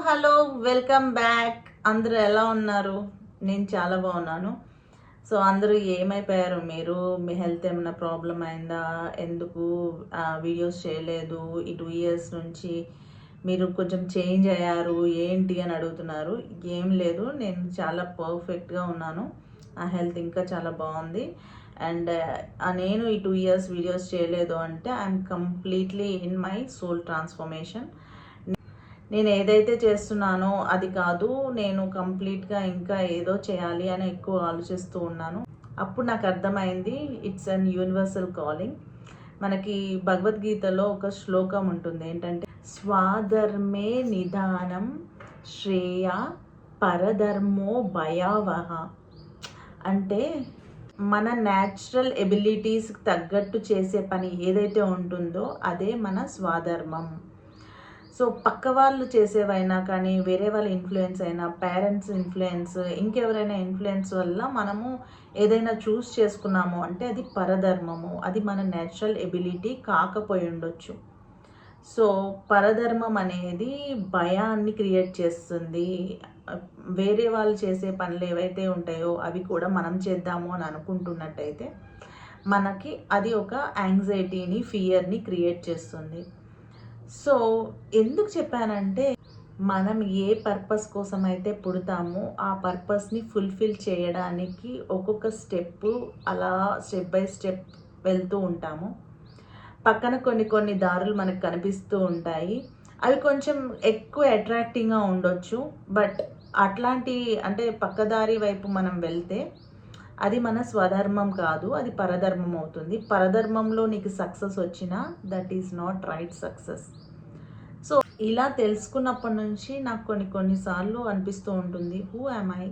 Hello, welcome back. అందరూ ఎలా ఉన్నారు? నేను చాలా బాగున్నాను. సో అందరూ ఏమైపోయారు? మీరు మీ హెల్త్ ఏమైనా ప్రాబ్లం అయిందా? ఎందుకు వీడియోస్ చేయలేదు? ఈ 2 ఇయర్స్ నుంచి మీరు కొంచెం చేంజ్ అయ్యారు ఏంటి అని అడుగుతున్నారు. ఏం లేదు, నేను చాలా పర్ఫెక్ట్గా ఉన్నాను. ఆ హెల్త్ ఇంకా చాలా బాగుంది. అండ్ నేను ఈ 2 ఇయర్స్ వీడియోస్ చేయలేదు అంటే I'm completely in my soul transformation. నేను ఏదైతే చేస్తున్నానో అది కాదు, నేను కంప్లీట్గా ఇంకా ఏదో చేయాలి అని ఎక్కువ ఆలోచిస్తూ ఉన్నాను. అప్పుడు నాకు అర్థమైంది ఇట్స్ అన్ యూనివర్సల్ కాలింగ్. మనకి భగవద్గీతలో ఒక శ్లోకం ఉంటుంది, ఏంటంటే స్వాధర్మే నిదానం శ్రేయ పరధర్మో భయావహ. అంటే మన న్యాచురల్ ఎబిలిటీస్కి తగ్గట్టు చేసే పని ఏదైతే ఉంటుందో అదే మన స్వాధర్మం. సో పక్క వాళ్ళు చేసేవైనా కానీ, వేరే వాళ్ళ ఇన్ఫ్లుయెన్స్ అయినా, పేరెంట్స్ ఇన్ఫ్లుయెన్స్, ఇంకెవరైనా ఇన్ఫ్లుయెన్స్ వల్ల మనము ఏదైనా చూస్ చేసుకున్నాము అంటే అది పరధర్మము, అది మన నేచురల్ ఎబిలిటీ కాకపోయి ఉండొచ్చు. సో పరధర్మం అనేది భయాన్ని క్రియేట్ చేస్తుంది. వేరే వాళ్ళు చేసే పనులు ఏవైతే ఉంటాయో అవి కూడా మనం చేద్దాము అని అనుకుంటున్నట్టయితే మనకి అది ఒక యాంగ్జైటీని, ఫియర్ని క్రియేట్ చేస్తుంది. సో ఎందుకు చెప్పానంటే, మనం ఏ పర్పస్ కోసం అయితే పుడతామో ఆ పర్పస్ని ఫుల్ఫిల్ చేయడానికి ఒక్కొక్క స్టెప్ అలా స్టెప్ బై స్టెప్ వెళ్తూ ఉంటాము. పక్కన కొన్ని కొన్ని దారులు మనకు కనిపిస్తూ ఉంటాయి. అవి కొంచెం ఎక్కువ అట్రాక్టింగ్గా ఉండొచ్చు. బట్ అట్లాంటి అంటే పక్కదారి వైపు మనం వెళ్తే అది మన స్వధర్మం కాదు, అది పరధర్మం అవుతుంది. పరధర్మంలో నీకు సక్సెస్ వచ్చినా that is not right success. So ఇలా తెలుసుకున్నప్పటి నుంచి నాకు కొన్నిసార్లు అనిపిస్తూ ఉంటుంది, who am I,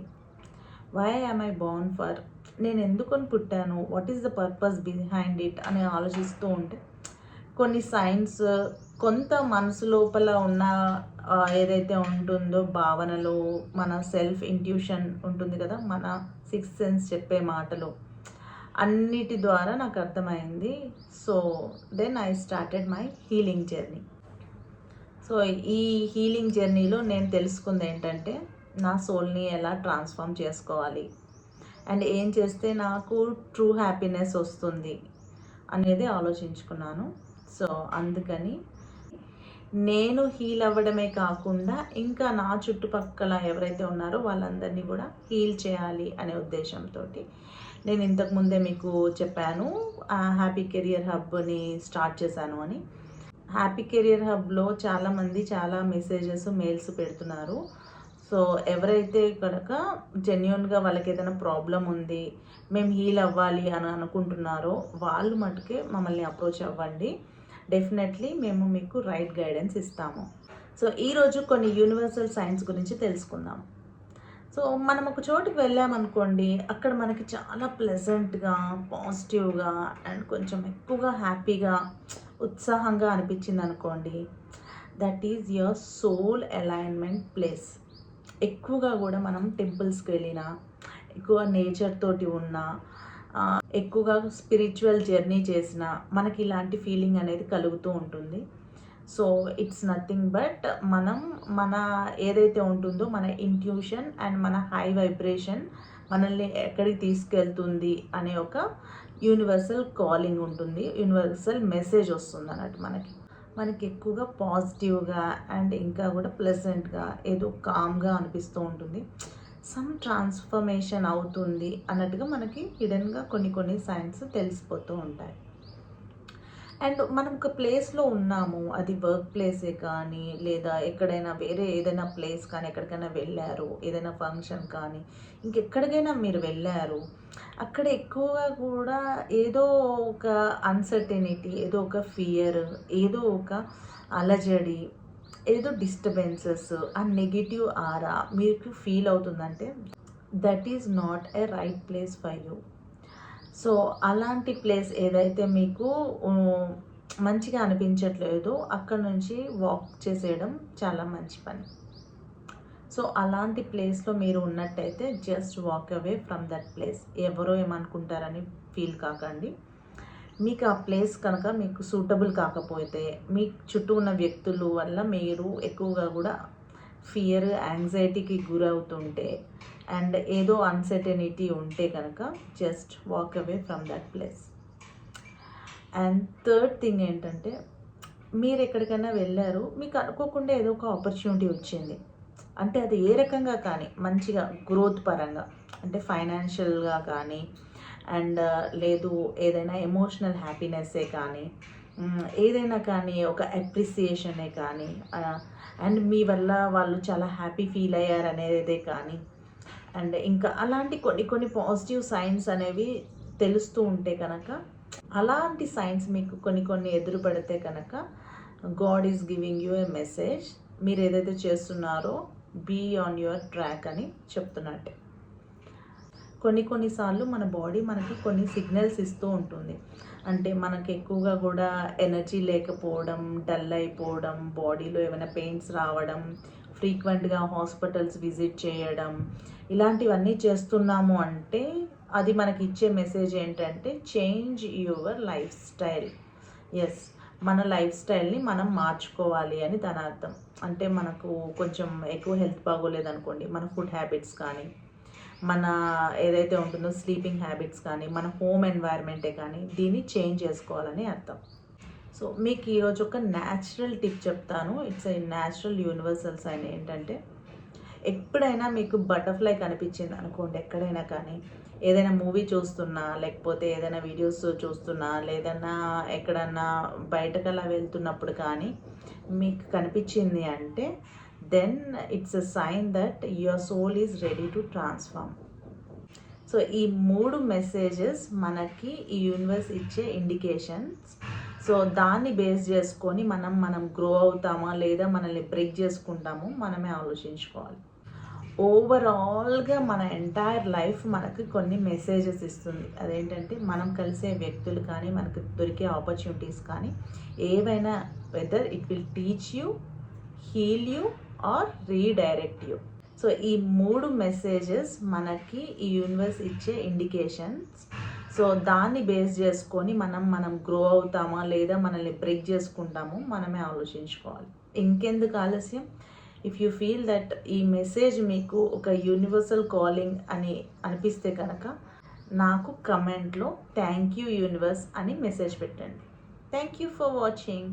why am I born for, నేను ఎందుకొని పుట్టాను, what is the purpose behind it అని ఆలోచిస్తూ ఉంటే కొన్ని సైన్స్, కొంత మనసు లోపల ఉన్న ఏదైతే ఉంటుందో భావనలు, మన సెల్ఫ్ ఇంట్యూషన్ ఉంటుంది కదా, మన సిక్స్త్ సెన్స్ చెప్పే మాటలు, అన్నిటి ద్వారా నాకు అర్థమైంది. So then I started my healing journey. So ఈ హీలింగ్ జర్నీలో నేను తెలుసుకుంది ఏంటంటే, నా సోల్ని ఎలా ట్రాన్స్ఫార్మ్ చేసుకోవాలి అండ్ ఏం చేస్తే నాకు ట్రూ హ్యాపీనెస్ వస్తుంది అనేది ఆలోచించుకున్నాను. సో అందుకని నేను హీల్ అవ్వడమే కాకుండా ఇంకా నా చుట్టుపక్కల ఎవరైతే ఉన్నారో వాళ్ళందరినీ కూడా హీల్ చేయాలి అనే ఉద్దేశంతో నేను ఇంతకుముందే మీకు చెప్పాను హ్యాపీ కెరియర్ హబ్ని స్టార్ట్ చేశాను అని. హ్యాపీ కెరియర్ హబ్లో చాలామంది చాలా మెసేజెస్, మెయిల్స్ పెడుతున్నారు. సో ఎవరైతే కనుక జెన్యున్గా వాళ్ళకి ఏదైనా ప్రాబ్లం ఉంది, మేము హీల్ అవ్వాలి అని అనుకుంటున్నారో వాళ్ళు మటుకే మమ్మల్ని అప్రోచ్ అవ్వండి. డెఫినెట్లీ మేము మీకు రైట్ గైడెన్స్ ఇస్తాము. సో ఈరోజు కొన్ని యూనివర్సల్ సైన్స్ గురించి తెలుసుకుందాం. సో మనం ఒక చోటుకి వెళ్ళామనుకోండి, అక్కడ మనకి చాలా ప్లెజెంట్గా, పాజిటివ్గా అండ్ కొంచెం ఎక్కువగా హ్యాపీగా, ఉత్సాహంగా అనిపించింది అనుకోండి, that is your soul alignment place. ఎక్కువగా కూడా మనం టెంపుల్స్కి వెళ్ళినా, ఎక్కువ నేచర్ తోటి ఉన్నా, ఎక్కువగా స్పిరిచువల్ జర్నీ చేసిన మనకి ఇలాంటి ఫీలింగ్ అనేది కలుగుతూ ఉంటుంది. సో ఇట్స్ నథింగ్ బట్ మన ఏదైతే ఉంటుందో మన ఇంట్యూషన్ అండ్ మన హై వైబ్రేషన్ మనల్ని ఎక్కడికి తీసుకెళ్తుంది అనే ఒక యూనివర్సల్ కాలింగ్ ఉంటుంది, యూనివర్సల్ మెసేజ్ వస్తుంది అన్నట్టు. మనకి ఎక్కువగా పాజిటివ్గా అండ్ ఇంకా కూడా ప్లెజెంట్గా, ఏదో కామ్గా అనిపిస్తూ ఉంటుంది. సమ్ ట్రాన్స్ఫర్మేషన్ అవుతుంది అన్నట్టుగా మనకి హిడెన్గా కొన్ని సైన్స్ తెలిసిపోతూ ఉంటాయి. అండ్ మనం ఒక ప్లేస్లో ఉన్నాము, అది వర్క్ ప్లేసే కానీ లేదా ఎక్కడైనా వేరే ఏదైనా ప్లేస్ కానీ, ఎక్కడికైనా వెళ్ళారు, ఏదైనా ఫంక్షన్ కానీ ఇంకెక్కడికైనా మీరు వెళ్ళారు, అక్కడ ఎక్కువగా కూడా ఏదో ఒక అన్సర్టెనిటీ, ఏదో ఒక ఫియర్, ఏదో ఒక అలజడి, ఏదో డిస్టర్బెన్సెస్, ఆ నెగిటివ్ ఆరా మీకు ఫీల్ అవుతుందంటే that is not a right place for you. So అలాంటి ప్లేస్ ఏదైతే మీకు మంచిగా అనిపించట్లేదో అక్కడ నుంచి వాక్ చేసేయడం చాలా మంచి పని. సో అలాంటి ప్లేస్లో మీరు ఉన్నట్టయితే just walk away from that place. ఎవరో ఏమనుకుంటారని ఫీల్ కాకండి. మీకు ఆ ప్లేస్ కనుక మీకు సూటబుల్ కాకపోతే, మీ చుట్టూ ఉన్న వ్యక్తుల వల్ల మీరు ఎక్కువగా కూడా ఫియర్, యాంగ్జైటీకి గురవుతుంటే అండ్ ఏదో అన్సర్టనిటీ ఉంటే కనుక just walk away from that place. And third thing ఏంటంటే, మీరు ఎక్కడికైనా వెళ్ళారు, మీకు అనుకోకుండా ఏదో ఒక ఆపర్చునిటీ వచ్చింది అంటే అది ఏ రకంగా కానీ మంచిగా గ్రోత్ పరంగా అంటే ఫైనాన్షియల్గా కానీ అండ్ లేదు ఏదైనా ఎమోషనల్ హ్యాపీనెస్సే కానీ ఏదైనా కానీ ఒక అప్రిసియేషనే కానీ అండ్ మీ వల్ల వాళ్ళు చాలా హ్యాపీ ఫీల్ అయ్యారు అనేదే కానీ అండ్ ఇంకా అలాంటి కొన్ని కొన్ని పాజిటివ్ సైన్స్ అనేవి తెలుస్తూ ఉంటే కనుక, అలాంటి సైన్స్ మీకు కొన్ని కొన్ని ఎదురు పడితే కనుక God is giving you A message. మీరు ఏదైతే చేస్తున్నారో బీ ఆన్ యువర్ ట్రాక్ అని చెప్తున్నట్టే. కొన్నిసార్లు మన బాడీ మనకి కొన్ని సిగ్నల్స్ ఇస్తూ ఉంటుంది. అంటే మనకి ఎక్కువగా కూడా ఎనర్జీ లేకపోవడం, డల్ అయిపోవడం, బాడీలో ఏమైనా పెయిన్స్ రావడం, ఫ్రీక్వెంట్గా హాస్పిటల్స్ విజిట్ చేయడం, ఇలాంటివన్నీ చేస్తున్నాము అంటే అది మనకి ఇచ్చే మెసేజ్ ఏంటంటే change your lifestyle. Yes, మన లైఫ్ స్టైల్ని మనం మార్చుకోవాలి అని దాని అర్థం. అంటే మనకు కొంచెం ఎక్కువ హెల్త్ బాగోలేదనుకోండి, మన ఫుడ్ హ్యాబిట్స్ కానీ మన ఏదైతే ఉంటుందో స్లీపింగ్ హ్యాబిట్స్ కానీ మన హోమ్ ఎన్వైర్న్మెంటే కానీ దీన్ని చేంజ్ చేసుకోవాలని అర్థం. సో మీకు ఈరోజు ఒక న్యాచురల్ టిప్ చెప్తాను. It's a natural universal sign. ఏంటంటే, ఎప్పుడైనా మీకు బటర్ఫ్లై కనిపించింది అనుకోండి, ఎక్కడైనా కానీ ఏదైనా మూవీ చూస్తున్నా లేకపోతే ఏదైనా వీడియోస్ చూస్తున్నా లేదన్నా ఎక్కడన్నా బయటకలా వెళ్తున్నప్పుడు కానీ మీకు కనిపించింది అంటే then it's a sign that your soul is ready to transform. So ఈ 3 మెసేజెస్ మనకి ఈ యూనివర్స్ ఇచ్చే ఇండికేషన్స్. సో దాన్ని బేస్ చేసుకొని మనం గ్రో అవుతామా లేదా మనల్ని బ్రేక్ చేసుకుంటామో మనమే ఆలోచించుకోవాలి. ఓవరాల్గా మన ఎంటైర్ లైఫ్ మనకు కొన్ని మెసేజెస్ ఇస్తుంది. అదేంటంటే, మనం కలిసే వ్యక్తులు కానీ మనకు దొరికే ఆపర్చునిటీస్ కానీ ఏవైనా whether it will teach you, heal you or redirect you. So ఈ 3 మెసేజెస్ మనకి ఈ యూనివర్స్ ఇచ్చే ఇండికేషన్స్. సో దాన్ని బేస్ చేసుకొని మనం గ్రో అవుతామా లేదా మనల్ని బ్రేక్ చేసుకుంటామో మనమే ఆలోచించుకోవాలి. ఇంకెందుకు ఆలస్యం? ఇఫ్ యూ ఫీల్ దట్ ఈ మెసేజ్ మీకు ఒక యూనివర్సల్ కాలింగ్ అని అనిపిస్తే కనుక నాకు కమెంట్లో థ్యాంక్ యూ యూనివర్స్ అని మెసేజ్ పెట్టండి. Thank you for watching.